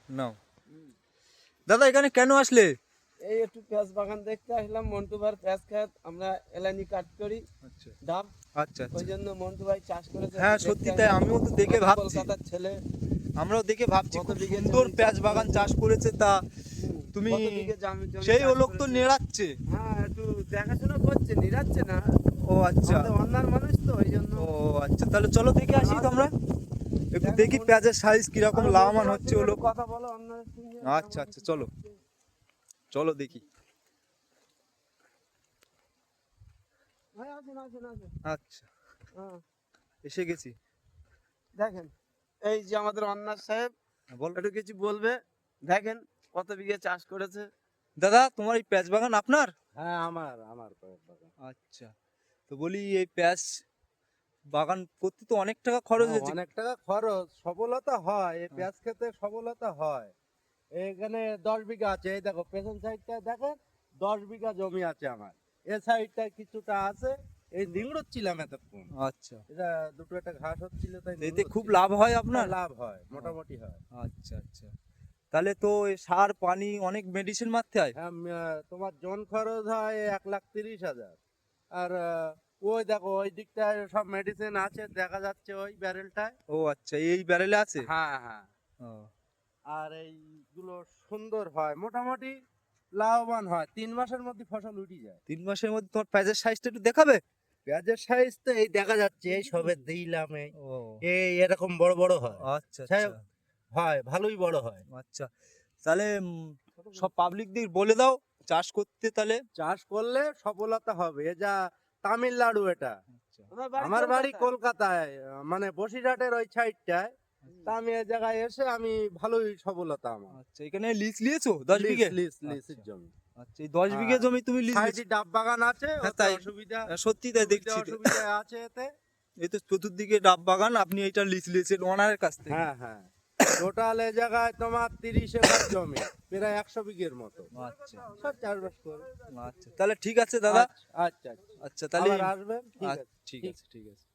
নাও। দাদা এখানে কেন আসলে? এই একটু পেঁয়াজ বাগান দেখতে আসলাম। মন্টু ভাইয়ের পেঁয়াজ খেত আমরা এলানি কাট করি, আচ্ছা ডাব। আচ্ছা ওই আচ্ছা। জন্য মন্টু ভাই চাষ করেছে, হ্যাঁ একটু দেখতে সত্যি তাই, আসলাম। আমিও তো দেখে আমাদের ভাবছি, কলকাতার ছেলে আমরাও দেখে ভাবছি কত খুব বিঘে সুন্দর জমি পেঁয়াজ চাষ বাগান করেছে। চাষ করেছে। তা হুম, তুমি কত বিঘে জমি সেই চাষ লোক তো করেছে। নেড়াচ্ছে। হ্যাঁ, একটু দেখাশোনা করছে, নিরাচ্ছে না। ও আচ্ছা। আমাদের অন্যান্য মানুষ তো ওই জন্য। ও আচ্ছা, তাহলে চলো দেখে আসি তো আমরা, একটু দেখো দেখি পেঁয়াজের সাইজ কিরকম আরে মন্টু লাভবান ভাইয়ের হচ্ছে ও সঙ্গে একটু লোক। কথা বলো অন্যদের সঙ্গে আচ্ছা কেমন আচ্ছা, কি চলো করছে। চলো দেখি। ভাই আসেন আসেন আসেন। আচ্ছা, হ্যাঁ, এসে গেছি। দেখেন এই যে আমাদের অন্নার সাহেব হ্যাঁ, বল। একটু কিছু বলবে। দেখেন কত বিঘে চাষ করেছে। দাদা তোমার এই পেঁয়াজ বাগান আপনার? হ্যাঁ, আমার পেঁয়াজ বাগান। আচ্ছা, তো বলি এই পেঁয়াজ বাগান করতে তো অনেক টাকা খরচ হ্যাঁ, হয়েছে। অনেক টাকা খরচ, সফলতা হয় এই হ্যাঁ। পেঁয়াজ খেতে, সফলতা হয়। এখানে 10 বিঘা আছে, এই দেখো পেছন সাইডটা দেখেন, 10 বিঘা জমি আছে আমার। এই সাইডটা কিছুটা আছে, এই নিংড়চ্ছিলাম এতক্ষণ। আচ্ছা, এটা দুটো একটা ঘাস হচ্ছিল তাই তো এতে খুব নিংড়চ্ছিলাম। লাভ হয় হ্যাঁ, আপনার? লাভ হয়, মোটামুটি হয়। আচ্ছা আচ্ছা, তাহলে তো এই সার পানি অনেক মেডিসিন মারতে হয়। হ্যাঁ, তোমার জন খরচ হয় 1,30,000। আর ওই দেখো ওই দিকটায় সব মেডিসিন আছে, দেখা যাচ্ছে ওই ব্যারেলটায়। ও আচ্ছা, এই ব্যারেলে আছে। হ্যাঁ হ্যাঁ। ও, আর এইগুলো সুন্দর হয়, মোটামুটি লাভবান হয়, 3 মাসের মধ্যে ফসল উঠে যায়। 3 মাসের মধ্যে তোমার পেঁয়াজের সাইজটা একটু দেখাবে? পেঁয়াজের সাইজ তো এই দেখা যাচ্ছে, এই সবে দিলাম, এই ও এই এরকম বড় বড় হয়। আচ্ছা সাহেব, আচ্ছা হয় ভালোই বড় হয়। আচ্ছা, তাহলে সব পাবলিকদের বলে দাও চাষ করতে তাহলে। চাষ করলে সফলতা হবে। এ যা তামিলনাড়ু এটা, আচ্ছা আমার বাড়ি কলকাতায়, মানে বসিরহাটের ওই সাইডটায়। তা আমি এই জায়গায় এসে আমি ভালোই সফলতা আমার। আচ্ছা, এখানে লিজ নিয়েছো 10 বিঘে? লিসের আচ্ছা জমি। আচ্ছা, এই 10 বিঘে জমি তুমি লিজ সাইডে নিয়েছো? ডাব বাগান আছে, হ্যাঁ ওতে তাই, অসুবিধা, সত্যি তাই দেখছি তো। অসুবিধা আছে এতে। এই তো চতুর্দিকে ডাব বাগান, আপনি এটা লিজ নিয়েছেন ওনারের কাছ থেকে? হ্যাঁ হ্যাঁ, টোটাল এ জায়গায় তোমার 30 একর জমি, প্রায় 100 বিঘের মতো। আচ্ছা সব চাষবাস করে। আচ্ছা, তাহলে ঠিক আছে দাদা। আচ্ছা আচ্ছা আচ্ছা। আচ্ছা তাহলে আবার আসবেন, ঠিক আছে। ঠিক আছে ঠিক আছে।